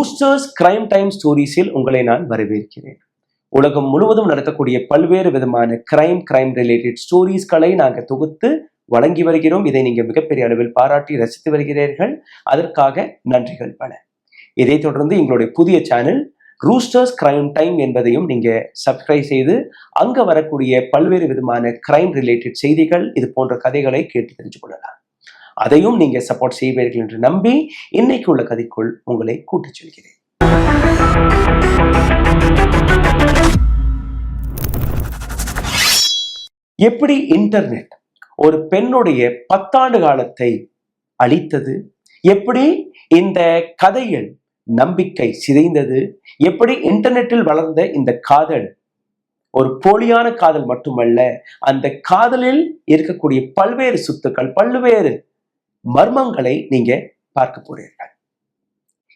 Roosters crime time ஸ்டோரிஸில் உங்களை நான் வரவேற்கிறேன். உலகம் முழுவதும் நடக்கக்கூடிய பல்வேறு விதமான கிரைம் ரிலேட்டட் ஸ்டோரிஸ்களை நாங்கள் தொகுத்து வழங்கி வருகிறோம். இதை நீங்கள் மிகப்பெரிய அளவில் பாராட்டி ரசித்து வருகிறீர்கள். அதற்காக நன்றிகள் பல. இதைத் தொடர்ந்து எங்களுடைய புதிய சேனல் ரூஸ்டர்ஸ் கிரைம் டைம் என்பதையும் நீங்க சப்ஸ்கிரைப் செய்து அங்க வரக்கூடிய பல்வேறு விதமான கிரைம் ரிலேட்டட் செய்திகள், இது போன்ற கதைகளை கேட்டு தெரிஞ்சு கொள்ளலாம். அதையும் நீங்க சப்போர்ட் செய்வீர்கள் என்று நம்பி இன்னைக்கு உள்ள கதைக்குள் உங்களை கூட்டிச் செல்கிறேன். எப்படி இன்டர்நெட் ஒரு பெண்ணுடைய 10 ஆண்டு காலத்தை அழித்தது, எப்படி இந்த கதையில் நம்பிக்கை சிதைந்தது, எப்படி இன்டர்நெட்டில் வளர்ந்த இந்த காதல் ஒரு போலியான காதல் மட்டுமல்ல, அந்த காதலில் இருக்கக்கூடிய பல்வேறு சுத்துக்கள், பல்வேறு மர்மங்களை நீங்க பார்க்க போறீர்கள்.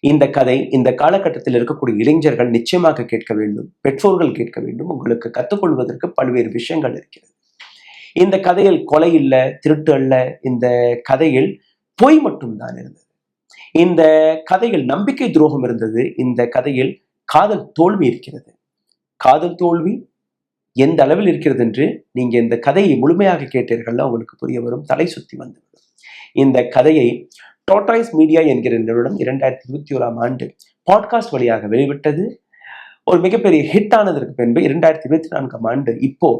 இந்த கதை இந்த காலகட்டத்தில் இருக்கக்கூடிய இளைஞர்கள் நிச்சயமாக கேட்க வேண்டும், பெற்றோர்கள் கேட்க வேண்டும். உங்களுக்கு கற்றுக்கொள்வதற்கு பல்வேறு விஷயங்கள் இருக்கிறது. இந்த கதையில் கொலை இல்லை, திருட்டு அல்ல. இந்த கதையில் பொய் மட்டும்தான் இருந்தது. இந்த கதையில் நம்பிக்கை துரோகம் இருந்தது. இந்த கதையில் காதல் தோல்வி இருக்கிறது. காதல் தோல்வி எந்த அளவில் இருக்கிறது என்று நீங்க இந்த கதையை முழுமையாக கேட்டீர்கள், உங்களுக்கு புரிய வரும். தலை சுத்தி வந்துவிடும். இந்த கதையை டாட்டாய்ஸ் மீடியா என்கிற நிறுவனம் 2021ஆம் ஆண்டு பாட்காஸ்ட் வழியாக வெளிவிட்டது. ஒரு மிகப்பெரிய ஹிட் ஆனதற்கு பின்பு 2024ஆம் ஆண்டு இப்போ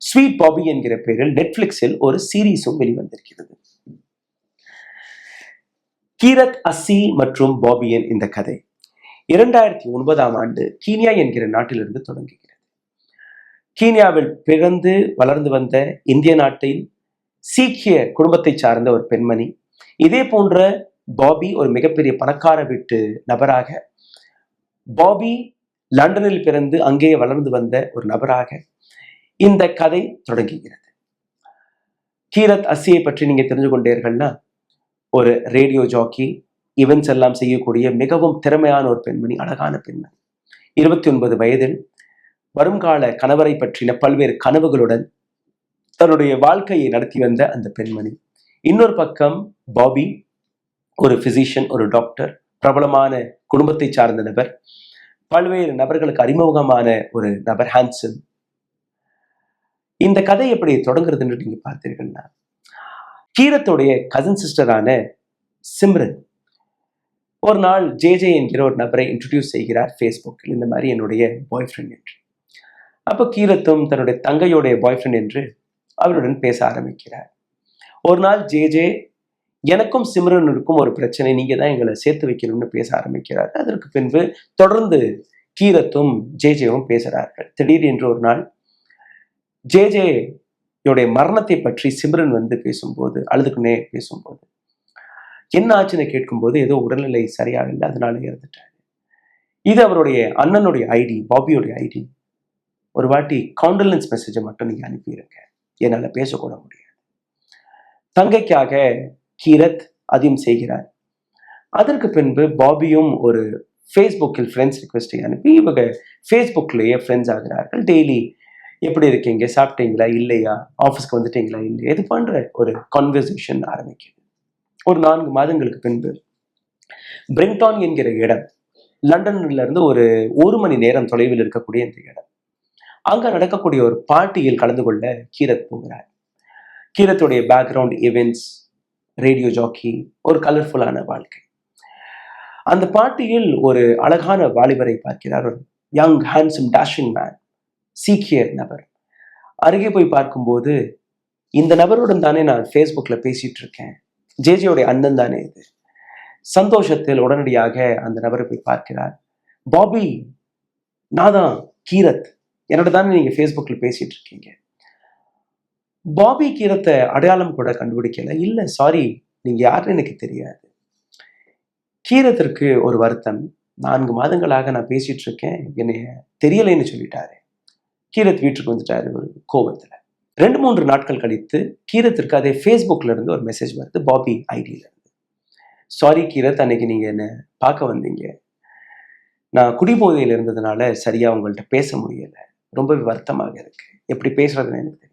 ஸ்வீட் பாபி என்கிற பெயரில் நெட்ஃபிளிக்ஸில் ஒரு சீரீஸும் வெளிவந்திருக்கிறது. கீரத் அஸ்ஸி மற்றும் பாபியின் இந்த கதை 2009ஆம் ஆண்டு கீனியா என்கிற நாட்டிலிருந்து தொடங்குகிறது. கீனியாவில் பிறந்து வளர்ந்து வந்த இந்திய நாட்டின் சீக்கிய குடும்பத்தை சார்ந்த ஒரு பெண்மணி. இதே போன்ற பாபி ஒரு மிகப்பெரிய பணக்கார வீட்டு நபராக, பாபி லண்டனில் பிறந்து அங்கேயே வளர்ந்து வந்த ஒரு நபராக இந்த கதை தொடங்குகிறது. கீரத் அஸ்ஸியை பற்றி நீங்க தெரிஞ்சு கொண்டீர்கள்னா, ஒரு ரேடியோ ஜாக்கி, ஈவென்ட்ஸ் எல்லாம் செய்யக்கூடிய மிகவும் திறமையான ஒரு பெண்மணி, அழகான பெண்மணி. 29 வயதில் வருங்கால கணவரை பற்றின பல்வேறு கனவுகளுடன் தன்னுடைய வாழ்க்கையை நடத்தி வந்த அந்த பெண்மணி. இன்னொரு பக்கம் பாபி ஒரு பிசிஷியன், ஒரு டாக்டர், பிரபலமான குடும்பத்தை சார்ந்த நபர், பல்வேறு நபர்களுக்கு அறிமுகமான ஒரு நபர், ஹான்சன். இந்த கதை எப்படி தொடங்குறது என்று நீங்க பார்த்தீர்கள்னா, கீரத்துடைய கசின் சிஸ்டரான சிம்ரன் ஒரு நாள் ஜேஜே என்கிற ஒரு நபரை இன்ட்ரடியூஸ் செய்கிறார் ஃபேஸ்புக்கில், இந்த மாதிரி என்னுடைய பாய் ஃப்ரெண்ட் என்று. அப்போ கீரத்தும் தன்னுடைய தங்கையுடைய பாய் ஃப்ரெண்ட் என்று அவருடன் பேச ஆரம்பிக்கிறார். ஒரு நாள் ஜேஜே, எனக்கும் சிம்ரனுக்கும் ஒரு பிரச்சனை, நீங்க தான் எங்களை சேர்த்து வைக்கணும்னு பேச ஆரம்பிக்கிறார். அதற்கு பின்பு தொடர்ந்து கீரத்தும் ஜேஜேவும் பேசுகிறார்கள். திடீரென்று ஒரு நாள் ஜேஜேயுடைய மரணத்தை பற்றி சிம்ரன் வந்து பேசும்போது, அழுதுக்குன்னே பேசும்போது, என்ன ஆச்சுன்னு கேட்கும்போது, ஏதோ உடல்நிலை சரியாக இல்லை, அதனால இறந்துட்டாரு. இது அவருடைய அண்ணனுடைய ஐடி, பாபியோடைய ஐடி. ஒரு வாட்டி காண்டலன்ஸ் மெசேஜை மட்டும் நீங்க அனுப்பியிருங்க, என்னால பேசக்கூட முடியாது. தங்கைக்காக கீரத் அதையும் செய்கிறார். அதற்கு பின்பு பாபியும் ஒரு ஃபேஸ்புக்கில் ஃப்ரெண்ட்ஸ் ரிக்வெஸ்டை அனுப்பி இவங்க ஃபேஸ்புக்லேயே ஃப்ரெண்ட்ஸ் ஆகிறார்கள். டெய்லி எப்படி இருக்கீங்க, சாப்பிட்டீங்களா இல்லையா, ஆஃபீஸ்க்கு வந்துட்டீங்களா இல்லையா, இது போன்ற ஒரு கான்வர்சேஷன் ஆரம்பிக்குது. ஒரு 4 மாதங்களுக்கு பின்பு பிரிங்டான் என்கிற இடம், லண்டன்ல இருந்து ஒரு 1 மணி நேரம் தொலைவில் இருக்கக்கூடிய இந்த இடம், அங்க நடக்கக்கூடிய ஒரு பார்ட்டியில் கலந்து கொள்ள கீரத் போகிறார். கீரத்துடைய பேக்ரவுண்ட் ஈவென்ட்ஸ், ரேடியோ ஜாக்கி, ஒரு கலர்ஃபுல்லான வாழ்க்கை. அந்த பார்ட்டியில் ஒரு அழகான வாலிபரை பார்க்கிறார், ஒரு யங் ஹேண்ட்ஸம் டேஷிங் மேன், சீக்கிய நபர். அருகே போய் பார்க்கும்போது, இந்த நபருடன் தானே நான் ஃபேஸ்புக்ல பேசிட்டு இருக்கேன், ஜேஜேயோடைய அண்ணன் தானே இது. சந்தோஷத்தில் உடனடியாக அந்த நபரை போய் பார்க்கிறார். பாபி, நான் தான் கீரத், என்னோட தானே நீங்க ஃபேஸ்புக்ல பேசிட்டு இருக்கீங்க. பாபி கீரத்தை அடையாளம் கூட கண்டுபிடிக்கல. இல்ல, சாரி, நீங்க யாருன்னு எனக்கு தெரியாது. கீரத்திற்கு ஒரு வருத்தம், 4 மாதங்களாக நான் பேசிட்டு இருக்கேன், என்னைய தெரியலைன்னு சொல்லிட்டாரு. கீரத் வீட்டுக்கு வந்துட்டாரு ஒரு கோபத்துல. 2-3 நாட்கள் கழித்து கீரத்திற்கு அதே ஃபேஸ்புக்ல இருந்து ஒரு மெசேஜ் வருது, பாபி ஐடியில இருந்து. சாரி கீரத், அன்னைக்கு நீங்க என்ன பார்க்க வந்தீங்க, நான் குடிபோதையில் இருந்ததுனால சரியா உங்கள்கிட்ட பேச முடியல, ரொம்பவே வருத்தமாக இருக்கு, எப்படி பேசுறதுன்னு எனக்கு தெரியல.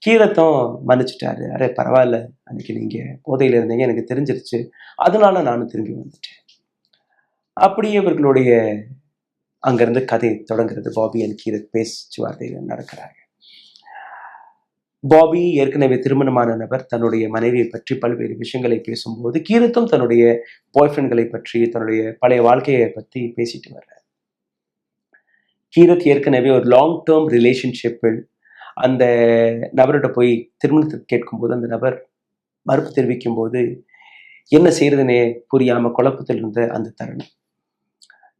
கீரத்தும் மன்னிச்சுட்டாரு. அரே பரவாயில்ல, அன்னைக்கு நீங்க போதையில இருந்தீங்க, எனக்கு தெரிஞ்சிருச்சு, அதனால நானும் திரும்பி வந்துட்டேன். அப்படியே இவர்களுடைய அங்கிருந்து கதை தொடங்குறது. பாபி அண்ட் கீரத் பேச்சுவார்த்தைகள் நடக்கிறாங்க. பாபி ஏற்கனவே திருமணமான நபர் தன்னுடைய மனைவியை பற்றி பல்வேறு விஷயங்களை பேசும்போது, கீரத்தும் தன்னுடைய பாய் ஃப்ரெண்ட்களை பற்றி, தன்னுடைய பழைய வாழ்க்கையை பற்றி பேசிட்டு வர்றார். கீரத் ஏற்கனவே ஒரு லாங் டேர்ம் ரிலேஷன்ஷிப்பில் அந்த நபர்கிட்ட போய் திருமணத்துக்கு கேட்கும்போது அந்த நபர் மறுப்பு தெரிவிக்கும் போது என்ன செய்யறதுனே புரியாம குழப்பத்தில் இருந்த அந்த தருணம்.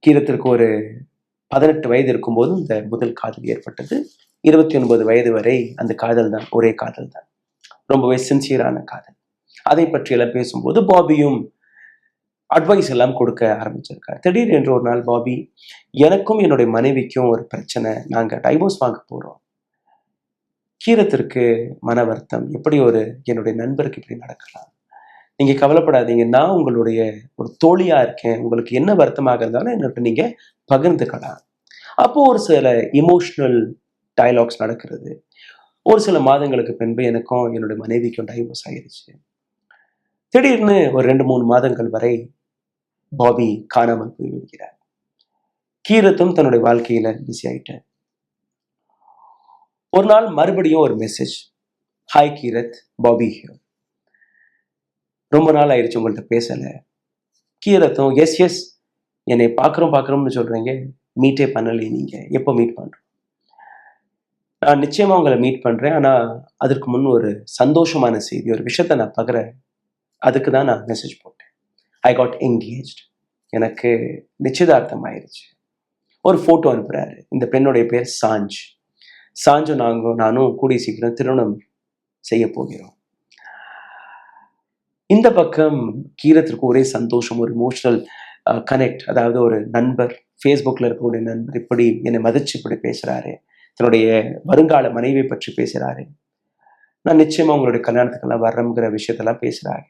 கீரத்திற்கு ஒரு 18 வயது இருக்கும்போது இந்த முதல் காதல் ஏற்பட்டது. 29 வயது வரை அந்த காதல் தான், ஒரே காதல் தான், ரொம்பவே சின்சியரான காதல். அதை பற்றியெல்லாம் பேசும்போது பாபியும் அட்வைஸ் எல்லாம் கொடுக்க ஆரம்பிச்சிருக்காரு. திடீர் என்று ஒரு நாள் பாபி, எனக்கும் என்னுடைய மனைவிக்கும் ஒரு பிரச்சனை, நாங்க டைவோர்ஸ் வாங்க போறோம். கீரத்திற்கு மன வருத்தம், எப்படி என்னுடைய நண்பருக்கு இப்படி நடக்கலாம், நீங்க கவலைப்படாதீங்க, நான் உங்களுடைய ஒரு தோழியா இருக்கேன், உங்களுக்கு என்ன வருத்தமாக இருந்தாலும் என்கிட்ட நீங்க பகிர்ந்துக்கலாம். அப்போ ஒரு சில இமோஷனல் டயலாக்ஸ் நடக்கிறது. ஒரு சில மாதங்களுக்கு பின்பு எனக்கும் என்னுடைய மனைவிக்கும் டைவோர்ஸ் ஆயிடுச்சு. திடீர்னு ஒரு 2-3 மாதங்கள் வரை பாபி காணாமல் போய்விடுகிறார். கீரத்தும் தன்னுடைய வாழ்க்கையில பிஸி ஆயிட்டார். ஒரு நாள் மறுபடியும் ஒரு மெசேஜ், ஹாய் கீரத், பாபி ஹியர், ரொம்ப நாள் ஆயிடுச்சு உங்கள்கிட்ட பேசல. கீரத்தும் எஸ் என்னை பார்க்குறோம்னு சொல்றீங்க, மீட்டே பண்ணலை, நீங்க எப்போ மீட் பண்றோம்? நான் நிச்சயமா உங்களை மீட் பண்றேன், ஆனா அதற்கு முன் ஒரு சந்தோஷமான செய்தி, ஒரு விஷயத்த நான் பகிரேன், அதுக்கு தான் நான் மெசேஜ் போட்டேன். ஐ காட் என்கேஜ்ட், எனக்கு நிச்சயதார்த்தம் ஆயிடுச்சு. ஒரு போட்டோ அனுப்புறாரு. இந்த பெண்ணுடைய பேர் சாஞ்சும் நானும் கூடிய சீக்கிரம் திருமணம் செய்ய போகிறோம். இந்த பக்கம் கீரத்திற்கு ஒரே சந்தோஷம், ஒரு இமோஷனல் கனெக்ட். அதாவது ஒரு நண்பர், ஃபேஸ்புக்கில் இருக்கக்கூடிய நண்பர் இப்படி என்னை மதிச்சு இப்படி பேசுகிறாரு, தன்னுடைய வருங்கால மனைவியை பற்றி பேசுகிறாரு, நான் நிச்சயமாக உங்களுடைய கல்யாணத்துக்கெல்லாம் வர்றேங்கிற விஷயத்தெல்லாம் பேசுகிறாங்க.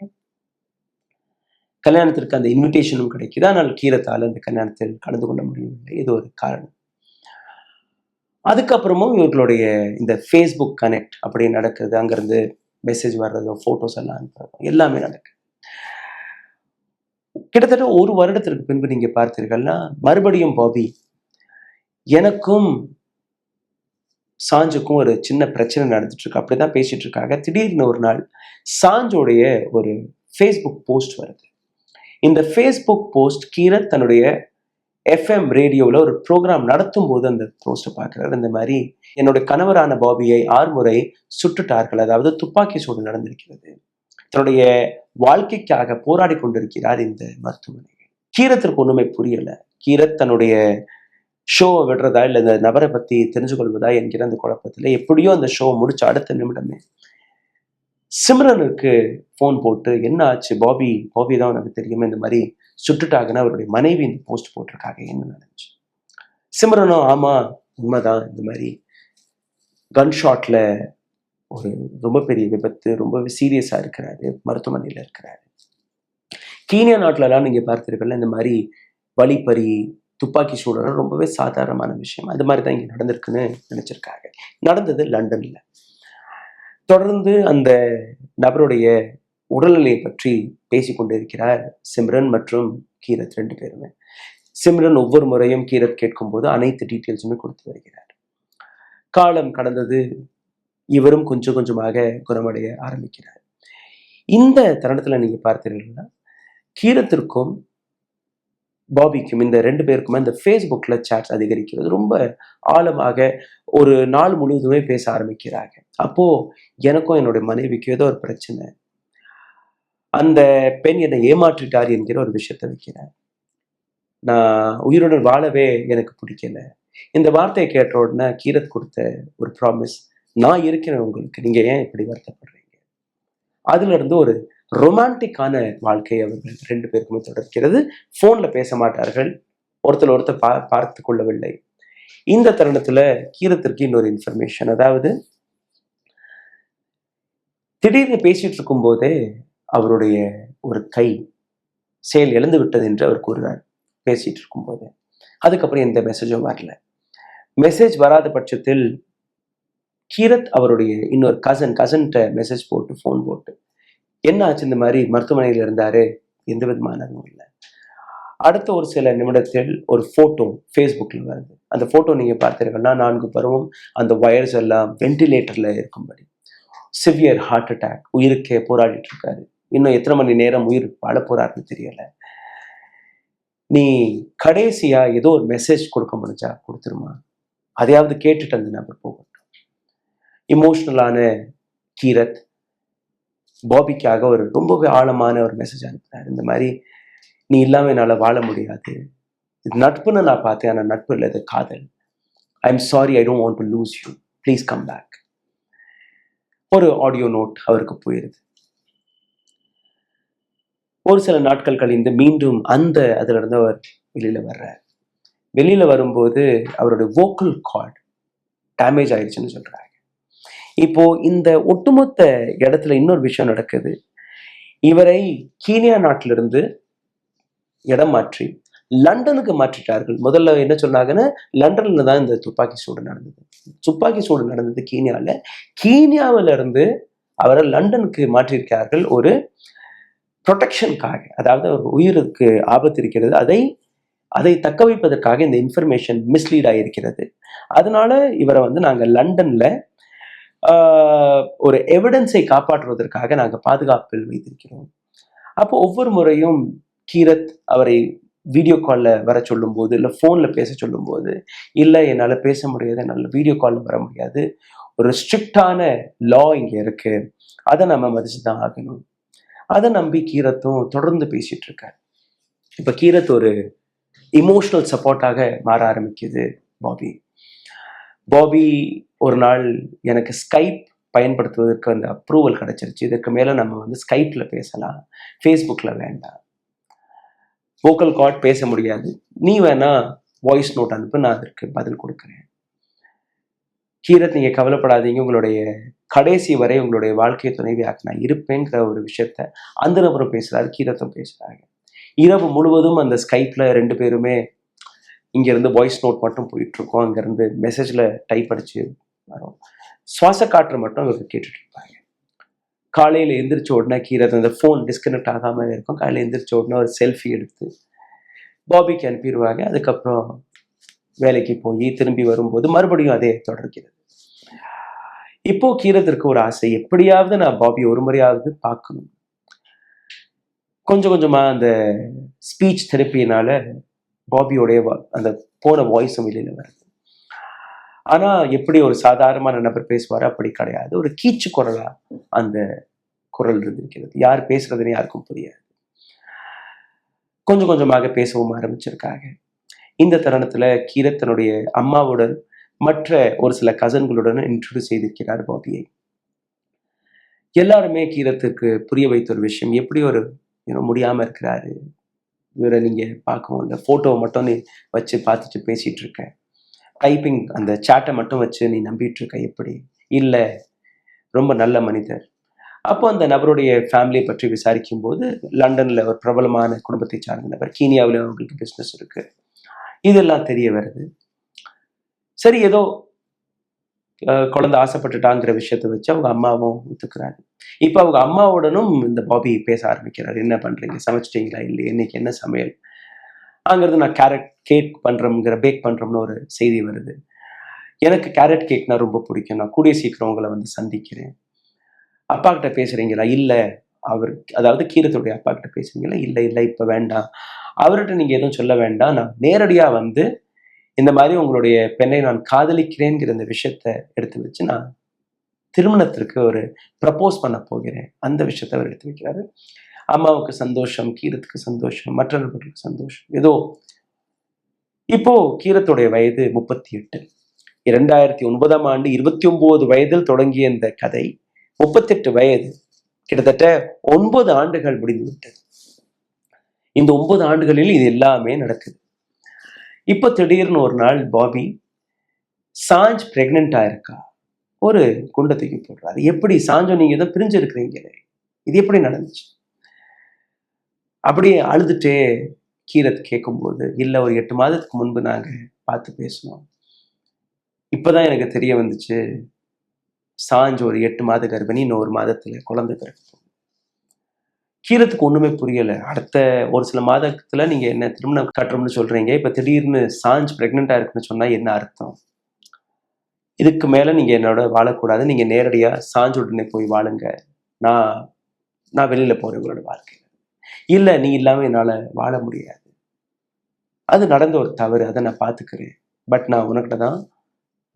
கல்யாணத்திற்கு அந்த இன்விடேஷனும் கிடைக்குது. ஆனால் கீரத்தால் அந்த கல்யாணத்தில் கலந்து கொள்ள முடியவில்லை. இது ஒரு காரணம். அதுக்கப்புறமும் இவர்களுடைய இந்த ஃபேஸ்புக் கனெக்ட் அப்படி நடக்குது. அங்கேருந்து மெசேஜ் வர்றதோ, ஃபோட்டோஸ் எல்லாம் அனுப்புறதோ எல்லாமே நடக்குது. கிட்டத்தட்ட 1 வருடத்திற்கு பின்பு நீங்க பார்த்தீர்கள்னா மறுபடியும் பாபி, எனக்கும் சாஞ்சுக்கும் ஒரு சின்ன பிரச்சனை நடந்துட்டு இருக்கு, அப்படிதான் பேசிட்டு இருக்காங்க. திடீர்னு ஒரு நாள் சாஞ்சோடைய ஒரு ஃபேஸ்புக் போஸ்ட் வருது. இந்த ஃபேஸ்புக் போஸ்ட் கீரத் தன்னுடைய எஃப்எம் ரேடியோவில் ஒரு ப்ரோக்ராம் நடத்தும் போது அந்த போஸ்ட்டை பார்க்குறாரு. இந்த மாதிரி என்னுடைய கணவரான பாபியை 6 முறை சுட்டுட்டார்கள், அதாவது துப்பாக்கி சூடு நடந்திருக்கிறது, தன்னுடைய வாழ்க்கைக்காக போராடி கொண்டிருக்கிறார் இந்த மருத்துவமனையில். கீரத்திற்கு ஒண்ணுமே புரியல. கீரத் தன்னுடைய ஷோவை விடுறதா இல்லை இந்த நபரை பத்தி தெரிஞ்சு கொள்வதா என்கிற அந்த குழப்பத்துல எப்படியோ அந்த ஷோ முடிச்ச அடுத்த நிமிடமே சிம்ரனுக்கு போன் போட்டு, என்ன ஆச்சு பாபி தான் உனக்கு தெரியுமே, இந்த மாதிரி சுட்டுட்டாங்கன்னா அவருடைய மனைவி இந்த போஸ்ட் போட்டிருக்காங்க, என்ன நடந்துச்சு? சிம்ரனும் ஆமா உண்மைதான், இந்த மாதிரி கன் ஷாட்ல ஒரு ரொம்ப பெரிய விபத்து, ரொம்ப சீரியஸா இருக்கிறாரு, மருத்துவமனையில இருக்கிறாரு. கீனியா நாட்டுல எல்லாம் நீங்க பார்த்தீர்கள், இந்த மாதிரி வழிப்பறி, துப்பாக்கி சூடெல்லாம் ரொம்பவே சாதாரணமான விஷயம். அது மாதிரி தான் இங்க நடந்திருக்குன்னு நினைச்சிருக்காங்க. நடந்தது லண்டன்ல. தொடர்ந்து அந்த நபருடைய உடல்நிலையை பற்றி பேசிக்கொண்டிருக்கிறார் சிம்ரன் மற்றும் கீரத் 2 பேருமே. சிம்ரன் ஒவ்வொரு முறையும் கீரத் கேட்கும்போது அனைத்து டீட்டெயில்ஸுமே கொடுத்து வருகிறார். காலம் கடந்தது. இவரும் கொஞ்சம் கொஞ்சமாக குணமடைய ஆரம்பிக்கிறார். இந்த தருணத்துல நீங்க பார்த்தீங்கன்னா கீரத்திற்கும் பாபிக்கும், இந்த 2 பேருக்குமே இந்த ஃபேஸ்புக்ல சாட்ஸ் அதிகரிக்கிறது. ரொம்ப ஆழமாக ஒரு நாள் முழுவதுமே பேச ஆரம்பிக்கிறாங்க. அப்போ எனக்கும் என்னுடைய மனைவிக்கும் ஏதோ ஒரு பிரச்சனை, அந்த பெண் என்னை ஏமாற்றிட்டார் என்கிற ஒரு விஷயத்தை வைக்கிறேன், நான் உயிருடன் வாழவே எனக்கு பிடிக்கல. இந்த வார்த்தையை கேட்ட உடனே கீரத் கொடுத்த ஒரு ப்ராமிஸ், நான் இருக்கிறேன் உங்களுக்கு, நீங்க ஏன் இப்படி வருத்தப்படுறீங்க? அதுல இருந்து ஒரு ரொமான்டிக்கான வாழ்க்கை அவர்கள் 2 பேருக்குமே தொடர்கிறது. போன்ல பேச மாட்டார்கள், ஒருத்தர் பார்த்து கொள்ளவில்லை. இந்த தருணத்துல கீரத்திற்கு இன்னொரு இன்ஃபர்மேஷன், அதாவது திடீர்னு பேசிட்டு இருக்கும் போதே அவருடைய ஒரு கை செயல் இழந்து விட்டது என்று அவர் கூறுறார் பேசிட்டு இருக்கும் போது. அதுக்கப்புறம் எந்த மெசேஜும் வரல. மெசேஜ் வராத பட்சத்தில் கீரத் அவருடைய இன்னொரு கசன்கிட்ட மெசேஜ் போட்டு, போன் போட்டு, என்ன ஆச்சு, இந்த மாதிரி மருத்துவமனையில் இருந்தாரு, எந்த விதமான இல்லை, அடுத்த ஒரு சில நிமிடத்தில் ஒரு ஃபோட்டோ ஃபேஸ்புக்கில் வருது. அந்த ஃபோட்டோ நீங்கள் பார்த்தீர்கள்னா 4 பேரும் அந்த வயர்ஸ் எல்லாம் வென்டிலேட்டரில் இருக்கும்படி, சிவியர் ஹார்ட் அட்டாக், உயிருக்கே போராடிட்டு இருக்காரு. இன்னும் எத்தனை மணி நேரம் உயிர் வாழ போறாருன்னு தெரியல. நீ கடைசியா ஏதோ ஒரு மெசேஜ் கொடுக்க முடிஞ்சா கொடுத்துருமா, அதையாவது கேட்டுட்டு அந்த நபர் போகட்டும். இமோஷனலான கீரத் பாபிக்காக ஒரு ரொம்பவே ஆழமான ஒரு மெசேஜ் அனுப்புறாரு. இந்த மாதிரி நீ இல்லாம என்னால வாழ முடியாது, இது நட்புன்னு நான் பார்த்தேன், ஆனால் நட்பு இல்லை, இது காதல். I am sorry, I don't want to lose you, please come back. ஒரு ஆடியோ நோட் அவருக்கு போயிருது. ஒரு சில நாட்கள் கழிந்து மீண்டும் அதுல இருந்து அவர் வெளியில வர்றார். வெளியில வரும்போது அவருடைய வோக்கல் கார்டு டேமேஜ் ஆயிடுச்சுன்னு சொல்றாங்க. இப்போ இந்த ஒட்டுமொத்த இடத்துல இன்னொரு விஷயம் நடக்குது. இவரை கீனியா நாட்டிலிருந்து இடம் மாற்றி லண்டனுக்கு மாற்றிட்டார்கள். முதல்ல என்ன சொன்னாங்கன்னா, லண்டன்ல தான் இந்த துப்பாக்கி சூடு நடந்தது கீனியாவில். கீனியாவில இருந்து அவரை லண்டனுக்கு மாற்றியிருக்கிறார்கள் ஒரு ப்ரொடெக்ஷனுக்காக. அதாவது ஒரு உயிருக்கு ஆபத்து இருக்கிறது, அதை தக்க வைப்பதற்காக இந்த இன்ஃபர்மேஷன் மிஸ்லீட் ஆகியிருக்கிறது. அதனால இவரை நாங்கள் லண்டன்ல ஒரு எவிடன்ஸை காப்பாற்றுவதற்காக நாங்கள் பாதுகாப்பில் வைத்திருக்கிறோம். அப்போ ஒவ்வொரு முறையும் கீரத் அவரை வீடியோ காலில் வர சொல்லும்போது, இல்லை ஃபோனில் பேச சொல்லும்போது, இல்லை என்னால் பேச முடியாது, என்னால் வீடியோ காலில் வர முடியாது, ஒரு ஸ்ட்ரிக்டான லா இங்கே இருக்கு, அதை நம்ம மதிச்சு தான் ஆகணும். அதை நம்பி கீரத்தும் தொடர்ந்து பேசிட்டு இருக்காரு. இப்போ கீரத் ஒரு இமோஷனல் சப்போர்ட்டாக மாற ஆரம்பிக்குது பாபி. ஒரு நாள் எனக்கு ஸ்கைப் பயன்படுத்துவதற்கு அந்த அப்ரூவல் கிடைச்சிருச்சு, இதுக்கு மேலே நம்ம ஸ்கைப்பில் பேசலாம், ஃபேஸ்புக்கில் வேண்டாம், வோக்கல் கார்ட் பேச முடியாது, நீ வேணா வாய்ஸ் நோட் அனுப்பு, நான் அதற்கு பதில் கொடுக்குறேன். கீரத், நீங்கள் கவலைப்படாதீங்க, உங்களுடைய கடைசி வரை உங்களுடைய வாழ்க்கை துணைவியாக நான் இருப்பேங்கிற ஒரு விஷயத்த அந்த நபரும் பேசுகிறாரு, கீரத்தும் பேசுகிறாங்க. இரவு முழுவதும் அந்த ஸ்கைப்பில் 2 பேருமே இங்கேருந்து வாய்ஸ் நோட் மட்டும் போயிட்டுருக்கோம், அங்கேருந்து மெசேஜில் டைப் அடித்து வரும், சுவாச காற்று மட்டும் இவங்க கேட்டுட்டு இருப்பாங்க. காலையில் எந்திரிச்ச உடனே கீரத் அந்த ஃபோன் டிஸ்கனெக்ட் ஆகாமல் இருக்கும். காலையில் எந்திரிச்ச உடனே ஒரு செல்ஃபி எடுத்து பாபிக்கு அனுப்பிடுவாங்க. அதுக்கப்புறம் வேலைக்கு போய் திரும்பி வரும்போது மறுபடியும் அதே தொடர்கிறது. இப்போ கீரத்திற்கு ஒரு ஆசை, எப்படியாவது நான் பாபி ஒரு முறையாவது பார்க்கணும். கொஞ்சம் கொஞ்சமா அந்த ஸ்பீச் தெரப்பியினால பாபியோடைய அந்த போன வாய்ஸும் வெளியில வருது. ஆனா எப்படி ஒரு சாதாரணமான நபர் பேசுவார் அப்படி கிடையாது, ஒரு கீச்சு குரலா அந்த குரல் இருந்திருக்கிறது. யார் பேசுறதுன்னு யாருக்கும் புரியாது. கொஞ்சம் கொஞ்சமாக பேசவும் ஆரம்பிச்சிருக்காங்க. இந்த தருணத்துல கீரத் தன்னுடைய அம்மாவுடன் மற்ற ஒரு சில கசன்களுடன் இன்ட்ரோடியூஸ் செய்திருக்கிறார் பாபியை. எல்லாருமே கீரத்துக்கு புரிய வைத்த ஒரு விஷயம், எப்படி ஒரு முடியாம இருக்கிறாரு, இவரை நீங்க பார்க்கவும் இல்லை, போட்டோவை மட்டும் நீ வச்சு பார்த்துட்டு பேசிட்டு இருக்க, டைப்பிங் அந்த சாட்டை மட்டும் வச்சு நீ நம்பிட்டு இருக்க, எப்படி இல்லை, ரொம்ப நல்ல மனிதர். அப்போ அந்த நபருடைய ஃபேமிலியை பற்றி விசாரிக்கும் போது, லண்டன்ல ஒரு பிரபலமான குடும்பத்தை சார்ந்த நபர், கீனியாவில் அவங்களுக்கு பிஸ்னஸ் இருக்கு, இதெல்லாம் தெரிய வருது. சரி, ஏதோ குழந்தை ஆசைப்பட்டுட்டாங்கிற விஷயத்தை வச்சு அவங்க அம்மாவும் ஒத்துக்கிறாரு. இப்போ அவங்க அம்மாவுடனும் இந்த பாபி பேச ஆரம்பிக்கிறார். என்ன பண்றீங்க, சமைச்சிட்டீங்களா, இல்லை இன்னைக்கு என்ன சமையல், அங்கிருந்து நான் கேரட் கேக் பேக் பண்றோம்னு ஒரு செய்தி வருது. எனக்கு கேரட் கேக்னா ரொம்ப பிடிக்கும், நான் கூடிய சீக்கிரம் உங்களை சந்திக்கிறேன். அப்பா கிட்ட பேசுறீங்களா, இல்லை அதாவது கீரத்துடைய அப்பா கிட்ட பேசுறீங்களா, இல்லை இப்ப வேண்டாம், அவர்கிட்ட நீங்க எதுவும் சொல்ல வேண்டாம், நான் நேரடியா இந்த மாதிரி உங்களுடைய பெண்ணை நான் காதலிக்கிறேங்கிற இந்த விஷயத்த எடுத்து வச்சு நான் திருமணத்திற்கு ஒரு ப்ரப்போஸ் பண்ண போகிறேன், அந்த விஷயத்த அவர் எடுத்து வைக்கிறாரு. அம்மாவுக்கு சந்தோஷம், கீரத்துக்கு சந்தோஷம், மற்ற நபர்களுக்கு சந்தோஷம். ஏதோ இப்போ கீரத்துடைய வயது 38. 2009ஆம் ஆண்டு 29 வயதில் தொடங்கிய இந்த கதை 38 வயது, கிட்டத்தட்ட 9 ஆண்டுகள் முடிந்து விட்டது. இந்த 9 ஆண்டுகளில் இது எல்லாமே நடக்குது. இப்போ திடீர்னு ஒரு நாள் பாபி சாஞ்ச் பிரெக்னென்ட் ஆயிருக்கா, ஒரு குண்டை தூக்கி போடுறாரு. எப்படி சாஞ்சோ, நீங்க தான் பிரிஞ்சு இருக்கிறீங்களே, இது எப்படி நடந்துச்சு? அப்படியே அழுதுட்டே கீரத் கேட்கும்போது, இல்லை ஒரு 8 மாதத்துக்கு முன்பு நாங்க பார்த்து பேசணும், இப்பதான் எனக்கு தெரிய வந்துச்சு சாஞ்ச் ஒரு 8 மாத கர்ப்பிணி, இன்னும் 1 மாதத்துல குழந்தை பிறக்கும். கீரத்துக்கு ஒண்ணுமே புரியல. அடுத்த ஒரு சில மாதத்துல நீங்க என்ன திருமணம் கட்டுறோம்னு சொல்றீங்க, இப்ப திடீர்னு சாஞ்ச் பிரெக்னெண்டா இருக்குன்னு சொன்னா என்ன அர்த்தம்? இதுக்கு மேல நீங்க என்னோட வாழக்கூடாது. நீங்க நேரடியா சாஞ்ச உடனே போய் வாழுங்க. நான் நான் வெளியில போறேன் உங்களோட வாழ்க்கையில. இல்ல நீ இல்லாம என்னால வாழ முடியாது. அது நடந்த ஒரு தவறு. அத நான் பார்த்துக்கிறேன். பட் நான் உனக்கிட்ட தான்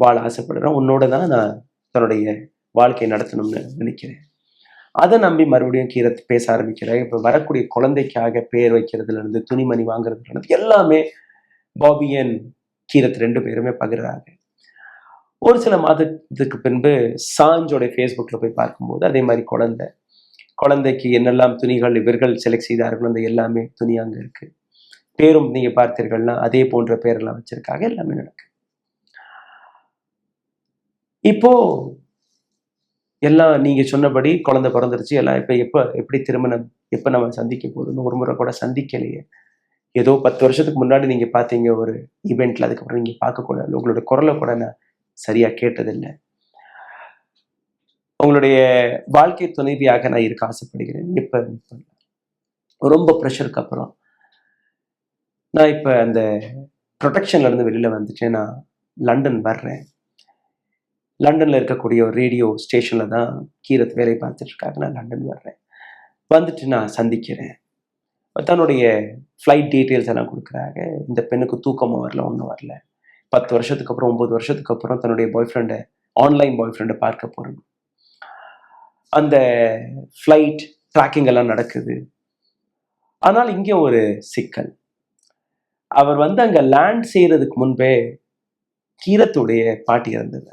வாழ ஆசைப்படுறேன். உன்னோட தான் நான் தன்னுடைய வாழ்க்கையை நடத்தணும்னு நினைக்கிறேன். அத நம்பி மறுபடியும் கீரத் பேச ஆரம்பிக்கிறேன். இப்ப வரக்கூடிய குழந்தைக்காக பேர் வைக்கிறதுல இருந்து, துணிமணி வாங்குறதுல இருந்து எல்லாமே பாபி அண்ட் கீரத் 2 பேருமே பகிர்றாங்க. ஒரு சில மாதத்துக்கு பின்பு சாஞ்சோட Facebookல போய் பார்க்கும்போது அதே மாதிரி குழந்தைக்கு என்னெல்லாம் துணிகள் இவர்கள் செலக்ட் செய்தார்களோ அந்த எல்லாமே துணி அங்க இருக்கு. பேரும் நீங்க பார்த்தீர்கள்னா அதே போன்ற பேரெல்லாம் வச்சிருக்காங்க. எல்லாமே நடக்கு. இப்போ எல்லாம் நீங்க சொன்னபடி குழந்தை பிறந்துருச்சு. எல்லாம் இப்ப எப்படி திருமணம் எப்ப நம்ம சந்திக்க போறோம்னு ஒரு முறை கூட சந்திக்கலையே. ஏதோ 10 வருஷத்துக்கு முன்னாடி நீங்க பார்த்தீங்க ஒரு ஈவென்ட்ல. அதுக்கப்புறம் நீங்க பார்க்கக்கூடாது. உங்களோட குரலை கூட நான் சரியா கேட்டதில்லை. உங்களுடைய வாழ்க்கை துணைவியாக நான் இருக்க ஆசைப்படுகிறேன். இப்ப ரொம்ப ப்ரெஷருக்கு அப்புறம் நான் இப்ப அந்த ப்ரொடெக்ஷன்ல இருந்து வெளியில வந்துட்டேன். நான் லண்டன் வர்றேன். லண்டன்ல இருக்கக்கூடிய ஒரு ரேடியோ ஸ்டேஷன்ல தான் கீரத் வேலை பார்த்துட்டு இருக்காங்க. நான் லண்டன் வர்றேன். வந்துட்டு நான் சந்திக்கிறேன். தன்னுடைய ஃப்ளைட் டீட்டெயில்ஸ் எல்லாம் கொடுக்குறாங்க. இந்த பெண்ணுக்கு தூக்கமும் வரல, ஒன்றும் வரல. 10 வருஷத்துக்கு அப்புறம் 9 வருஷத்துக்கு அப்புறம் தன்னுடைய ஆன்லைன் பாய் ஃப்ரெண்டை பார்க்க போறேன். அந்த ஃப்ளைட் ட்ராக்கிங் எல்லாம் நடக்குது. ஆனால் இங்கே ஒரு சிக்கல். அவர் வந்து அங்க லேண்ட் செய்யறதுக்கு முன்பே கீரத்துடைய பாட்டி இறந்தது.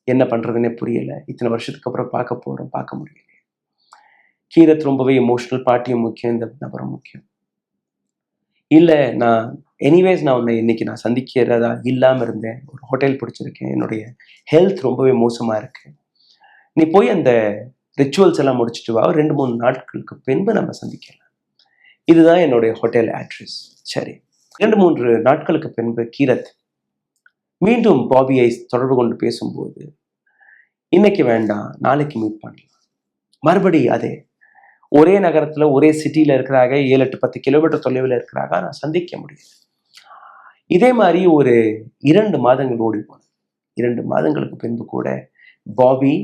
என்ன பண்றதுன்னே புரியல. இத்தனை வருஷத்துக்கு அப்புறம் பார்க்க போறோம், பார்க்க முடியல. கீரத் ரொம்பவே எமோஷனல். பாட்டியும் முக்கியம், இந்த நபரும் முக்கியம். இல்ல நான் உன்னை இன்னைக்கு நான் சந்திக்கிறதா இல்லாம இருந்தேன். ஒரு ஹோட்டல் பிடிச்சிருக்கேன். என்னுடைய ஹெல்த் ரொம்பவே மோசமா இருக்கு. நீ போய் அந்த ரிச்சுவல்ஸ் எல்லாம் முடிச்சுட்டு வா. 2-3 நாட்களுக்கு பின்பு நம்ம சந்திக்கலாம். இதுதான் என்னுடைய ஹோட்டல் அட்ரஸ். சரி. 2-3 நாட்களுக்கு பின்பு கீரத் மீண்டும் பாபியை தொடர்பு கொண்டு பேசும்போது, இன்னைக்கு வேண்டாம், நாளைக்கு மீட் பண்ணலாம். மறுபடி அதே ஒரே நகரத்துல ஒரே சிட்டியில இருக்கிறாங்க. 7-8-10 கிலோமீட்டர் தொலைவில் இருக்கிறாங்க. நான் சந்திக்க முடியும். இதே மாதிரி ஒரு 2 மாதங்கள் ஓடி போனது. 2 மாதங்களுக்கு பின்பு கூட பாபி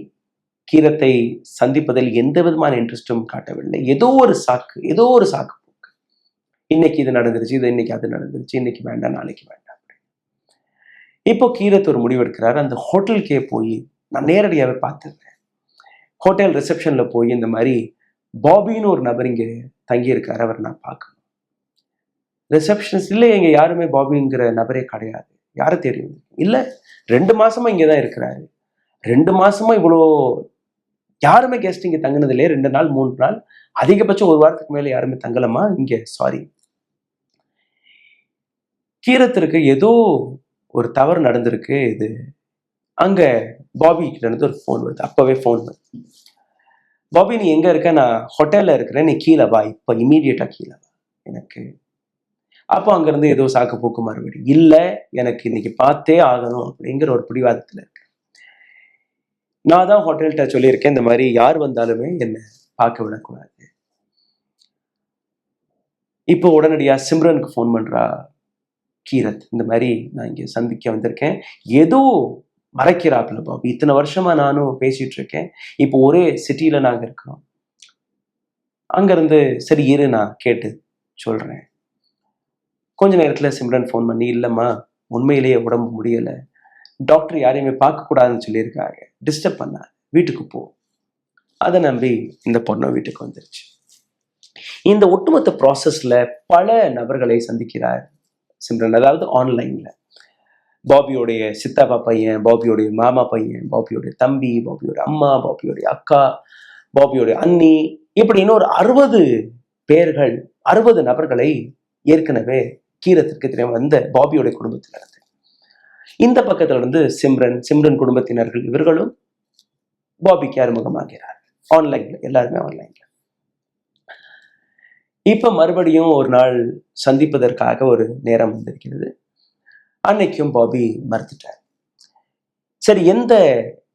கீரத்தை சந்திப்பதில் எந்த விதமான இன்ட்ரெஸ்டும் காட்டவில்லை. ஏதோ ஒரு சாக்கு போக்கு. இன்னைக்கு இது நடந்துருச்சு, இன்னைக்கு அது நடந்துருச்சு, இன்னைக்கு வேண்டாம், நாளைக்கு வேண்டாம். இப்போ கீரத் ஒரு முடிவு எடுக்கிறாரு. அந்த ஹோட்டலுக்கே போய் நான் நேரடியாகவே பார்த்துருக்கேன். ஹோட்டல் ரிசப்ஷன்ல போய் இந்த மாதிரி பாபின்னு ஒரு நபர் இங்கே தங்கியிருக்காரு, அவர் நான் பார்க்கணும். ரிசப்ஷனிஸ்ட் இல்லை, இங்க யாருமே பாபிங்கிற நபரே கிடையாது. யாரை தெரியும்? இல்லை, 2 மாசமா இங்கதான் இருக்கிறாரு. 2 மாசமா இவ்வளோ யாருமே கெஸ்ட் இங்க தங்கினது இல்லையே. 2 நாள் 3 நாள், அதிகபட்சம் 1 வாரத்துக்கு மேல யாருமே தங்கலமா இங்க? சாரி. கீரத்திற்கு ஏதோ ஒரு தவறு நடந்திருக்கு. இது அங்க பாபி கிட்ட இருந்து ஒரு ஃபோன் வருது. அப்பவே ஃபோன் வருது. பாபி நீ எங்க இருக்க? நான் ஹோட்டல்ல இருக்கிறேன், நீ கீழே வா, இப்ப இமீடியட்டா கீழே வா எனக்கு. அப்போ அங்கிருந்து ஏதோ சாக்கு போக்கு மறுபடி இல்லை, எனக்கு இன்னைக்கு பார்த்தே ஆகணும் அப்படிங்கிற ஒரு பிடிவாதத்துல இருக்கு. நான் தான் ஹோட்டல்கிட்ட சொல்லியிருக்கேன், இந்த மாதிரி யார் வந்தாலுமே என்னை பார்க்க விடக்கூடாது. இப்போ உடனடியா சிம்ரனுக்கு ஃபோன் பண்றா கீரத். இந்த மாதிரி நான் இங்க சந்திக்க வந்திருக்கேன். ஏதோ மறைக்கிறாப்புல பாபி. இத்தனை வருஷமா நானும் பேசிட்டு இருக்கேன். இப்போ ஒரே சிட்டியில நாங்க இருக்கிறோம். அங்கிருந்து சரி இரு, நான் கேட்டு சொல்றேன். கொஞ்ச நேரத்துல சிம்ரன் ஃபோன் பண்ணி, இல்லம்மா உண்மையிலேயே உடம்பு முடியல, டாக்டர் யாரையுமே பார்க்கக்கூடாதுன்னு சொல்லியிருக்காங்க, டிஸ்டர்ப் பண்ண, வீட்டுக்கு போ. அதை நம்பி இந்த பொண்ணு வீட்டுக்கு வந்துருச்சு. இந்த ஒட்டுமொத்த ப்ராசஸ்ல பல நபர்களை சந்திக்கிறார் சிம்ரன். அதாவது ஆன்லைன்ல பாபியோடைய சித்தப்பா பையன், பாபியோடைய மாமா பையன், பாபியோடைய தம்பி, பாபியோடைய அம்மா, பாபியோடைய அக்கா, பாபியோடைய அண்ணி, இப்படி இன்னொரு 60 பேர்கள், 60 நபர்களை ஏற்கனவே கீரத்திற்கு தெரியாம வந்த பாபியோடைய குடும்பத்தில இருந்து, இந்த பக்கத்துல இருந்து சிம்ரன் குடும்பத்தினர்கள், இவர்களும் பாபிக்கு அறிமுகமாகிறார். ஆன்லைன்ல, எல்லாருமே ஆன்லைன்ல. இப்ப மறுபடியும் ஒரு நாள் சந்திப்பதற்காக ஒரு நேரம் வந்திருக்கிறது. அன்னைக்கும் பாபி மறுத்துட்டார். சரி,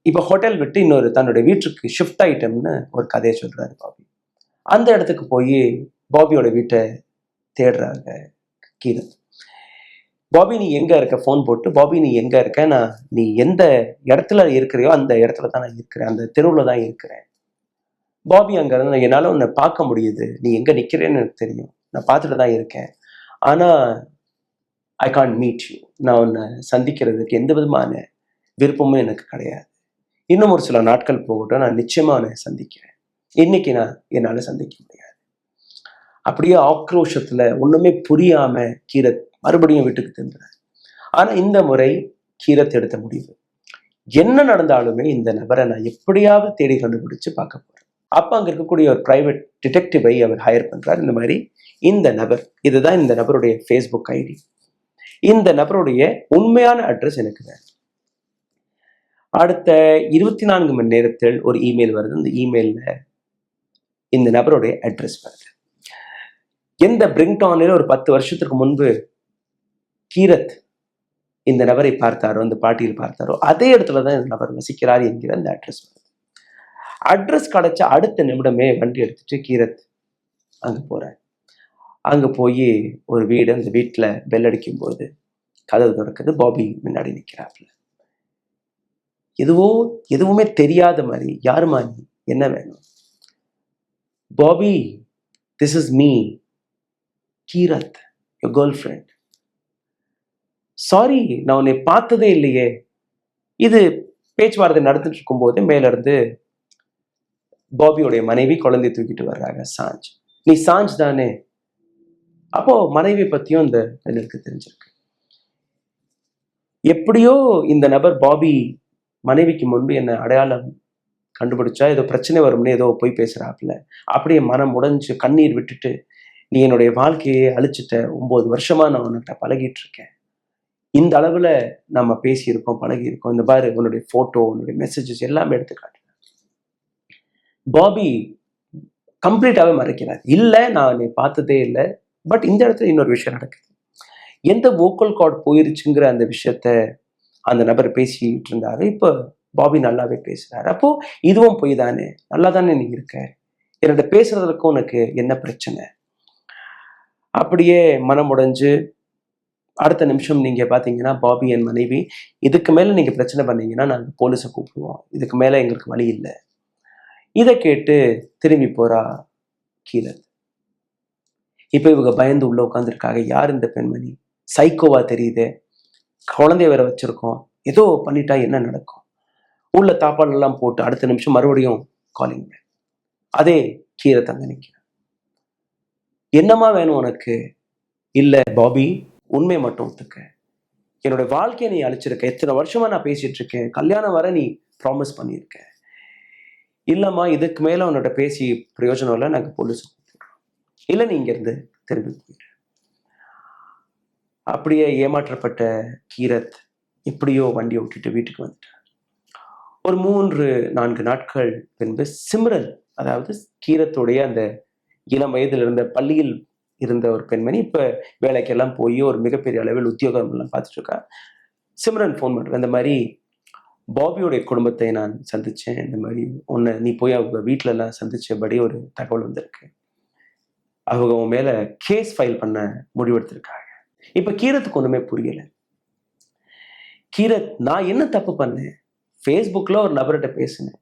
இப்ப ஹோட்டல் விட்டு இன்னொரு தன்னுடைய வீட்டுக்கு ஷிஃப்ட் ஆயிட்டம்னு ஒரு கதையை சொல்றாரு பாபி. அந்த இடத்துக்கு போய் பாபியோட வீட்டை தேடுறாங்க கீரத். பாபி நீ எங்க இருக்க, ஃபோன் போட்டு பாபி நீ எங்க இருக்க, நீ எந்த இடத்துல இருக்கிறியோ அந்த இடத்துல தான் நான் இருக்கிறேன், அந்த தெருவுல தான் இருக்கிறேன். பாபி அங்க இருந்து என்னால உன்னை பார்க்க முடியுது, நீ எங்க நிக்கிறேன்னு எனக்கு தெரியும், நான் பார்த்துட்டு தான் இருக்கேன், ஆனா ஐ கான்ட் மீட் யூ, நான் உன்னை சந்திக்கிறதுக்கு எந்த விதமான விருப்பமும் எனக்கு கிடையாது. இன்னும் ஒரு சில நாட்கள் போகட்டும், நான் நிச்சயமா உன்னை சந்திக்கிறேன், இன்னைக்கு நான் என்னால சந்திக்க முடியாது. அப்படியே ஆக்ரோஷத்துல ஒண்ணுமே புரியாம கீரத் மறுபடியும் வீட்டுக்கு திரும்புறார். ஆனா இந்த முறை கீரத் எடுத்த முடிவு, என்ன நடந்தாலுமே இந்த நபரை நான் எப்படியாவது தேடி கண்டுபிடிச்சு பார்க்க போறேன். அப்ப அங்க இருக்கக்கூடிய ஒரு பிரைவேட் டிடெக்டிவை அவர் ஹையர் பண்றார். இந்த மாதிரி இந்த நபர், இதுதான் இந்த நபருடைய ஃபேஸ்புக் ஐடி, இந்த நபருடைய உண்மையான அட்ரஸ் எனக்கு வேணும். அடுத்த 24 மணி நேரத்தில் ஒரு இமெயில் வருது. இந்த இமெயில்ல இந்த நபருடைய அட்ரஸ் வருது. எந்த பிரிங்டானில் ஒரு 10 வருஷத்துக்கு முன்பு கீரத் இந்த நபரை பார்த்தாரோ, அந்த பாட்டியில் பார்த்தாரோ, அதே இடத்துல தான் இந்த நபர் வசிக்கிறார் என்கிற அந்த அட்ரஸ் வருது. அட்ரஸ் கிடைச்ச அடுத்த நிமிடமே வண்டி எடுத்துட்டு கீரத் அங்க போறார். அங்க போய் ஒரு வீடு, அந்த வீட்டுல பெல் அடிக்கும் போது கதவு திறக்குது. பாபி முன்னாடி நிற்கிறாப்புல. எதுவுமே தெரியாத மாதிரி, யாருமா நீ, என்ன வேணும்? Bobby, this is me, Keerat, your girlfriend. Sorry, நான் உன்னை பார்த்ததே இல்லையே. இது பேச்சுவார்த்தை நடந்துட்டு இருக்கும் போது மேல இருந்து பாபியோடைய மனைவி குழந்தை தூக்கிட்டு வர்றாங்க. சாஞ்ச், நீ சாஞ்ச் தானே? அப்போ மனைவி பத்தியும் இந்த பெண்ணுக்கு தெரிஞ்சிருக்கு. எப்படியோ இந்த நபர் பாபி மனைவிக்கு முன்பு என்ன அடையாளம் கண்டுபிடிச்சா, ஏதோ பிரச்சனை வரும்னு ஏதோ போய் பேசுறாப்புல. அப்படியே மனம் உடைஞ்சு கண்ணீர் விட்டுட்டு, நீ என்னுடைய வாழ்க்கையை அழிச்சிட்ட, 9 வருஷமா நான் உன்கிட்ட பழகிட்டு இருக்கேன், இந்த அளவுல நம்ம பேசியிருக்கோம், பழகியிருக்கோம், இந்த பாரு உன்னுடைய போட்டோ, உன்னுடைய மெசேஜஸ் எல்லாமே எடுத்து காட்டுறேன். பாபி கம்ப்ளீட்டாவே மறைக்கிறார். இல்ல, நான் நீ பார்த்ததே இல்லை. பட் இந்த இடத்துல இன்னொரு விஷயம் நடக்குது. எந்த வோக்கல் கார்டு போயிருச்சுங்கிற அந்த விஷயத்த அந்த நபர் பேசிட்டு இருந்தாரு. இப்போ பாபி நல்லாவே பேசுறாரு. அப்போ இதுவும் போய் தானே, நல்லா தானே நீ இருக்க, என்னோட பேசுறதுக்கு உனக்கு என்ன பிரச்சனை? அப்படியே மனம் உடைஞ்சு அடுத்த நிமிஷம் நீங்க பாத்தீங்கன்னா பாபி என் மனைவி, இதுக்கு மேல நீங்க பிரச்சனை பண்ணீங்கன்னா நாங்க போலீஸை கூப்பிடுவோம், இதுக்கு மேல எங்களுக்கு வழி இல்லை. இதை கேட்டு திரும்பி போறா கீரத். இப்ப இவங்க பயந்து உள்ள உட்காந்துருக்காங்க. யார் இந்த பெண்மணி? சைக்கோவா தெரியுது, குழந்தைய வேற வச்சிருக்கோம், ஏதோ பண்ணிட்டா என்ன நடக்கும்? உள்ள தாப்பால் எல்லாம் போட்டு அடுத்த நிமிஷம் மறுபடியும் காலிங். அதே கீரத் அங்க நிற்கிறேன். என்னமா வேணும் உனக்கு? இல்ல பாபி, உண்மையை மட்டும் ஒத்துக்க, என்னோட வாழ்க்கையை நீ அழிச்சிருக்க, எத்தனை வருஷமா நான் பேசிட்டு இருக்கேன், கல்யாணம் வர நீ ப்ராமிஸ் பண்ணியிருக்க. இல்லம்மா, இதுக்கு மேல உன்னோட பேசி பிரயோஜனம் இல்லை, நாங்க போலீஸ் கூப்பிடுறோம், இல்ல நீ இங்க இருந்து திரும்பி போயிடு. அப்படியே ஏமாற்றப்பட்ட கீரத் எப்படியோ வண்டியை விட்டுட்டு வீட்டுக்கு வந்துட்டார். ஒரு 3-4 நாட்கள் பின்பு சிம்ரன், அதாவது கீரத்துடைய அந்த இளம் வயதில் இருந்த பள்ளியில் இருந்த ஒரு பெண்மணி, இப்ப வேலைக்கெல்லாம் போய் ஒரு மிகப்பெரிய அளவில் உத்தியோகம் எல்லாம் பார்த்துட்டு இருக்கா. சிம்ரன் ஃபோன் பண்ற, இந்த மாதிரி பாபியோடைய குடும்பத்தை நான் சந்திச்சேன், இந்த மாதிரி ஒன்னு நீ போய் அவங்க வீட்டுல எல்லாம் சந்திச்சபடி ஒரு தகவல் வந்திருக்கு, அவங்க உன் மேல கேஸ் ஃபைல் பண்ண முடிவெடுத்திருக்காங்க. இப்ப கீரத்துக்கு ஒண்ணுமே புரியல. கீரத், நான் என்ன தப்பு பண்ணேன்? ஃபேஸ்புக்ல ஒரு நபர்கிட்ட பேசினேன்,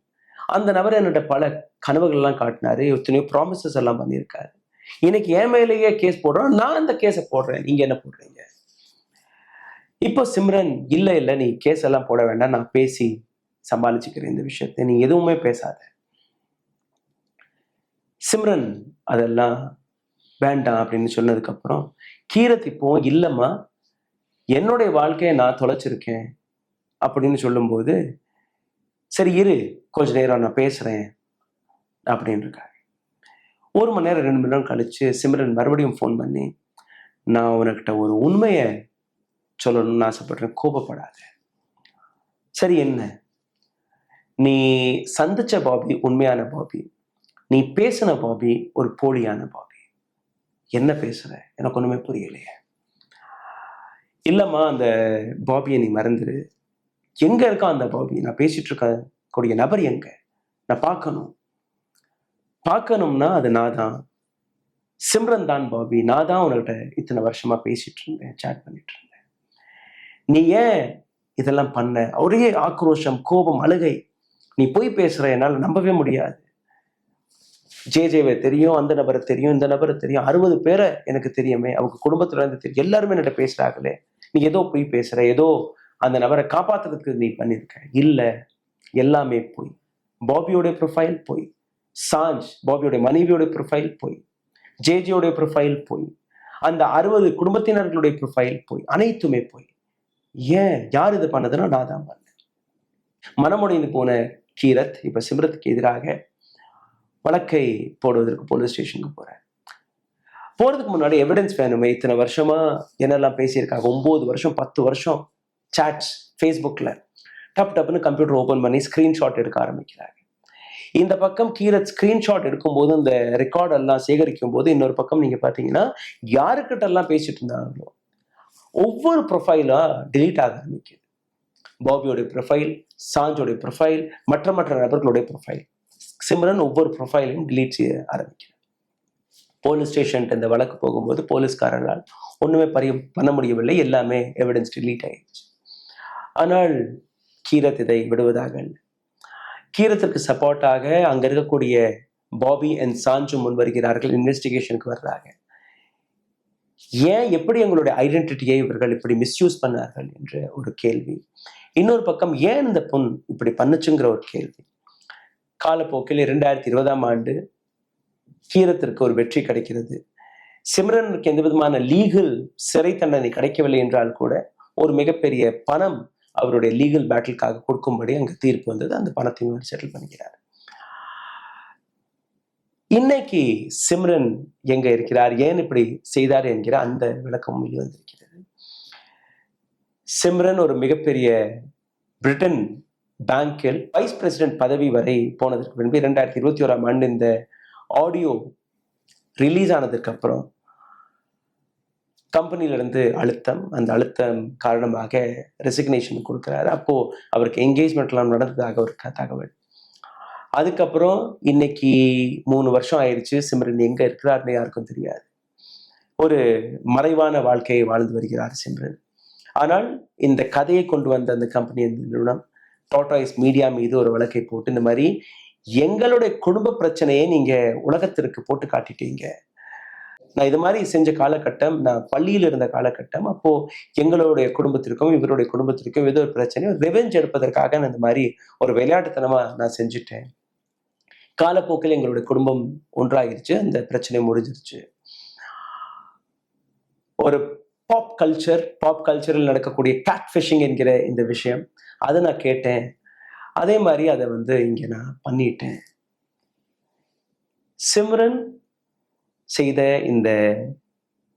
அந்த நபர் என்னோட பல கனவுகள் எல்லாம் காட்டினாரு, எத்தனையோ ப்ராமிசஸ் எல்லாம் பண்ணியிருக்காரு, இன்னைக்கு என் மேலேயே கேஸ் போடுறோம், நான் அந்த கேஸை போடுறேன், நீங்க என்ன போடுறீங்க? இப்போ சிம்ரன், இல்ல இல்ல நீ கேஸ் எல்லாம் போட வேண்டாம், நான் பேசி சமாளிச்சுக்கிறேன் இந்த விஷயத்தை, நீ எதுவுமே பேசாத. சிம்ரன் அதெல்லாம் வேண்டாம் அப்படின்னு சொன்னதுக்கு அப்புறம் கீரத் இப்போ, இல்லம்மா என்னுடைய வாழ்க்கையை நான் தொலைச்சிருக்கேன் அப்படின்னு சொல்லும்போது, சரி இரு கொஞ்ச நேரம் நான் பேசுறேன் அப்படின்னு இருக்காரு. 1 மணி நேரம் 2 மணி நேரம் கழிச்சு சிம்ரன் மறுபடியும் ஃபோன் பண்ணி, நான் உனக்கிட்ட ஒரு உண்மையை சொல்லணும்னு ஆசைப்படுறேன், கோபப்படாத. சரி என்ன? நீ சந்திச்ச பாபி உண்மையான பாபி, நீ பேசின பாபி ஒரு போலியான பாபி, என்ன பேசுற? எனக்கு ஒண்ணுமே புரியலையே. இல்லம்மா, அந்த பாபியை நீ மறந்துரு, எங்க இருக்கா அந்த பாபி? நான் பேசிட்டு இருக்க கூடிய நபர் எங்க? நான் பார்க்கணும். பார்க்கணும்னா அது நான் தான், சிம்ரன் தான் பாபி, நான் தான் உன்கிட்ட இத்தனை வருஷமா பேசிட்டு இருந்தேன், சேட் பண்ணிட்டு இருந்தேன். நீ ஏன் இதெல்லாம் பண்ண? ஒரே ஆக்ரோஷம், கோபம், அழுகை. நீ போய் பேசுற, என்னால் நம்பவே முடியாது. ஜேஜேவை தெரியும், அந்த நபரை தெரியும், இந்த நபரை தெரியும், 60 பேரை எனக்கு தெரியுமே, அவங்க குடும்பத்துல இருந்து தெரியும், எல்லாருமே என்கிட்ட பேசுறாங்களே, நீ ஏதோ போய் பேசுற, ஏதோ அந்த நபரை காப்பாத்துறதுக்கு நீ பண்ணிருக்க. இல்ல, எல்லாமே போய். பாபியோட ப்ரொஃபைல் போய், சாஞ்ச் பாபியோட மனைவியோட ப்ரொஃபைல் போய், ஜேஜேயோட ப்ரொஃபைல் போய், அந்த 60 குடும்பத்தினர்களுடைய ப்ரொஃபைல் போய், அனைத்துமே போய். ஏன்? யார் இது பண்ணதுன்னா நான் தான் பண்ணேன். மனமுடைந்து போன கீரத் இப்ப சிம்ரத்துக்கு எதிராக வழக்கை போடுவதற்கு போலீஸ் ஸ்டேஷனுக்கு போறேன். போறதுக்கு முன்னாடி எவிடன்ஸ் வேணுமே. இத்தனை வருஷமா என்னெல்லாம் பேசியிருக்காங்க, 9 வருஷம் 10 வருஷம் சாட்ஸ் ஃபேஸ்புக்ல. டப்புன்னு கம்ப்யூட்டர் ஓபன் பண்ணி ஸ்கிரீன்ஷாட் எடுக்க ஆரம்பிக்கிறாங்க. இந்த பக்கம் கீரத் ஸ்கிரீன்ஷாட் எடுக்கும்போது, அந்த ரெக்கார்ட் எல்லாம் சேகரிக்கும் போது, இன்னொரு பக்கம் நீங்க பாத்தீங்கன்னா யாருக்கிட்ட எல்லாம் பேசிட்டு இருந்தாங்களோ ஒவ்வொரு ப்ரொஃபைலா டிலீட் ஆக ஆரம்பிக்குது. பாபியோடைய ப்ரொஃபைல், சாஞ்சோடைய ப்ரொஃபைல், மற்ற நபர்களுடைய ப்ரொஃபைல், சிம்ரன் ஒவ்வொரு ப்ரொஃபைலையும் டிலீட் செய்ய ஆரம்பிக்கிறார். போலீஸ் ஸ்டேஷன் இந்த வழக்கு போகும்போது போலீஸ்காரர்களால் ஒண்ணுமே பண்ண முடியவில்லை. எல்லாமே எவிடன்ஸ் டிலீட் ஆயிடுச்சு. ஆனால் கீரத் இதை விடுவதாக, கீரத்திற்கு சப்போர்ட்டாக அங்க இருக்கக்கூடிய பாபி அண்ட் சாஞ்சு முன் வருகிறார்கள், இன்வெஸ்டிகேஷனுக்கு வர்றாங்க. ஏன், எப்படி எங்களுடைய ஐடென்டிட்டியை இவர்கள் இப்படி மிஸ்யூஸ் பண்ணார்கள் என்ற ஒரு கேள்வி. இன்னொரு பக்கம் ஏன் இந்த பொண் இப்படி பண்ணுச்சுங்கிற ஒரு கேள்வி. காலப்போக்கில் 2020ஆம் ஆண்டு கீரத்திற்கு ஒரு வெற்றி கிடைக்கிறது. சிம்ரனுக்கு எந்த விதமான லீகல் சிறை தண்டனை கிடைக்கவில்லை என்றால் கூட ஒரு மிகப்பெரிய பணம் அவருடைய லீகல் பேட்டிலுக்காக கொடுக்கும்படி அங்கு தீர்ப்பு வந்தது. அந்த பணத்தையும் செட்டில் பண்ணுகிறார். இன்னைக்கு சிம்ரன் எங்க இருக்கிறார், ஏன் இப்படி செய்தார் என்கிற அந்த விளக்கம் வெளிவந்திருக்கிறது. சிம்ரன் ஒரு மிகப்பெரிய பிரிட்டன் பேங்கில் வைஸ் பிரசிடென்ட் பதவி வரை போனதற்கு பின்பு 2021ஆம் ஆண்டு இந்த ஆடியோ ரிலீஸ் ஆனதுக்கு அப்புறம் கம்பெனியிலிருந்து அந்த அழுத்தம் காரணமாக ரெசிக்னேஷன் கொடுக்கிறாரு. அப்போ அவருக்கு என்கேஜ்மெண்ட்லாம் நடந்ததாக ஒரு தகவல். அதுக்கப்புறம் இன்னைக்கு 3 வருஷம் ஆயிடுச்சு. சிம்ரன் எங்க இருக்கிறார்னு யாருக்கும் தெரியாது. ஒரு மறைவான வாழ்க்கையை வாழ்ந்து வருகிறார் சிம்ரன். ஆனால் இந்த கதையை கொண்டு வந்த அந்த கம்பெனி நிறுவனம் டாட்டாய்ஸ் மீடியா மீது ஒரு வழக்கை போட்டு, இந்த மாதிரி எங்களுடைய குடும்ப பிரச்சனையை நீங்க உலகத்திற்கு போட்டு காட்டிட்டீங்க. நான் இது மாதிரி செஞ்ச காலகட்டம், நான் பள்ளியில் இருந்த காலகட்டம். அப்போ எங்களுடைய குடும்பத்திற்கும் இவருடைய குடும்பத்திற்கும் ஏதோ ஒரு பிரச்சனை, ரெவெஞ்ச் எடுப்பதற்காக நான் இந்த மாதிரி ஒரு விளையாட்டுத்தனமா நான் செஞ்சுட்டேன். காலப்போக்கில் எங்களுடைய குடும்பம் ஒன்றாகிருச்சு, அந்த பிரச்சனை முடிஞ்சிருச்சு. ஒரு பாப் கல்ச்சரில் நடக்கக்கூடிய கேட் ஃபிஷிங் என்கிற இந்த விஷயம், அதை நான் கேட்டேன். அதே மாதிரி அதை இங்க நான் பண்ணிட்டேன். சிம்ரன் செய்த இந்த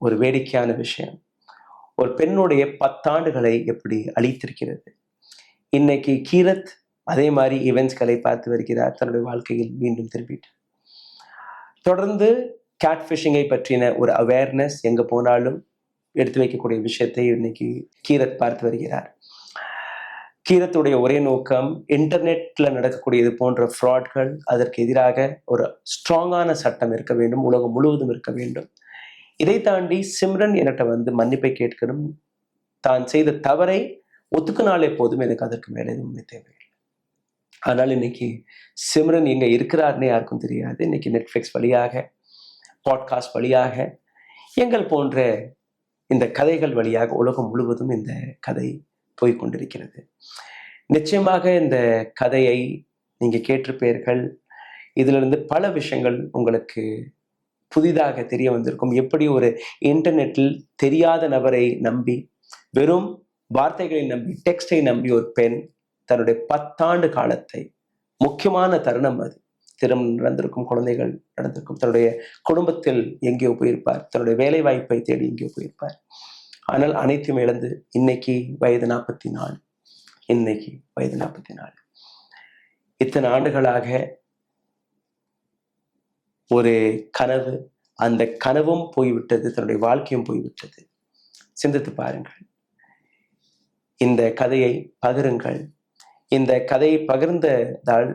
ஒரு வேடிக்கையான விஷயம் ஒரு பெண்ணுடைய 10 ஆண்டுகளை எப்படி அழித்திருக்கிறது. இன்னைக்கு கீரத் அதே மாதிரி ஈவென்ட்ஸ்களை பார்த்து வருகிறார். தன்னுடைய வாழ்க்கையில் மீண்டும் திரும்பிட்டார். தொடர்ந்து கேட் ஃபிஷிங்கை பற்றின ஒரு அவேர்னஸ் எங்க போனாலும் எடுத்து வைக்கக்கூடிய விஷயத்தை இன்னைக்கு கீரத் பார்த்து வருகிறார். கீரத்துடைய ஒரே நோக்கம், இன்டர்நெட்ல நடக்கக்கூடியது போன்ற ஃப்ராட்கள், அதற்கு எதிராக ஒரு ஸ்ட்ராங்கான சட்டம் இருக்க வேண்டும், உலகம் முழுவதும் இருக்க வேண்டும். இதை தாண்டி சிம்ரன் என்கிட்ட மன்னிப்பை கேட்கணும். தான் செய்த தவறை ஒத்துக்கினாலே போதும், எனக்கு அதற்கு மேலே எதுவுமே தேவையில்லை. ஆனால் இன்னைக்கு சிம்ரன் எங்க இருக்கிறார்னே யாருக்கும் தெரியாது. இன்னைக்கு நெட்ஃபிளிக்ஸ் வழியாக, பாட்காஸ்ட் வழியாக, எங்கள் போன்ற இந்த கதைகள் வழியாக உலகம் முழுவதும் இந்த கதை போய்கொண்டிருக்கிறது. நிச்சயமாக இந்த கதையை நீங்க கேட்டிருப்பீர்கள். இதிலிருந்து பல விஷயங்கள் உங்களுக்கு புதிதாக தெரிய வந்திருக்கும். எப்படி ஒரு இன்டர்நெட்டில் தெரியாத நபரை நம்பி, வெறும் வார்த்தைகளை நம்பி, டெக்ஸ்டை நம்பி ஒரு பெண் தன்னுடைய 10 ஆண்டு காலத்தை, முக்கியமான தருணம் அது, திருமணம் நடந்திருக்கும், குழந்தைகள் நடந்திருக்கும், தன்னுடைய குடும்பத்தில் எங்கேயோ போயிருப்பார், தன்னுடைய வேலை வாய்ப்பை தேடி எங்கேயோ போயிருப்பார். ஆனால் அனைத்தும் இழந்து இன்னைக்கு வயது 44. இன்னைக்கு வயது 44. இத்தனை ஆண்டுகளாக ஒரு கனவு, அந்த கனவும் போய்விட்டது, தன்னுடைய வாழ்க்கையும் போய்விட்டது. சிந்தித்து பாருங்கள். இந்த கதையை பகிருங்கள். இந்த கதையை பகிர்ந்ததால்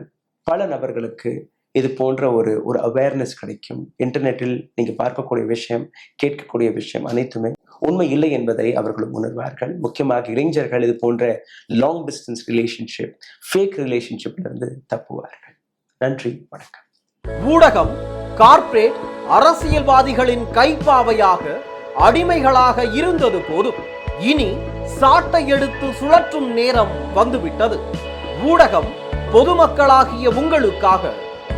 பல நபர்களுக்கு இது போன்ற ஒரு ஒரு அவேர்னஸ் கிடைக்கும். இன்டர்நெட்டில் நீங்க பார்க்கக்கூடிய விஷயம், கேட்கக்கூடிய விஷயம் அனைத்துமே உண்மை இல்லை என்பதை அவர்களும் உணர்வார்கள். முக்கியமாக இளைஞர்கள் இது போன்ற லாங் டிஸ்டன்ஸ் ரிலேஷன்ஷிப், ஃபேக் ரிலேஷன்ஷிப்ல இருந்து தப்புவார்கள். நன்றி, வணக்கம். ஊடகம் கார்ப்பரேட் அரசியல்வாதிகளின் கைப்பாவையாக, அடிமைகளாக இருந்தது போதும். இனி சாட்டை எடுத்து சுழற்றும் நேரம் வந்துவிட்டது. ஊடகம் பொதுமக்களாகிய உங்களுக்காக,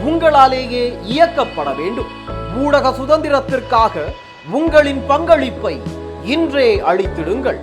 உங்களாலேயே இயக்கப்பட வேண்டும். ஊடக சுதந்திரத்திற்காக உங்களின் பங்களிப்பை இன்றே அளித்திடுங்கள்.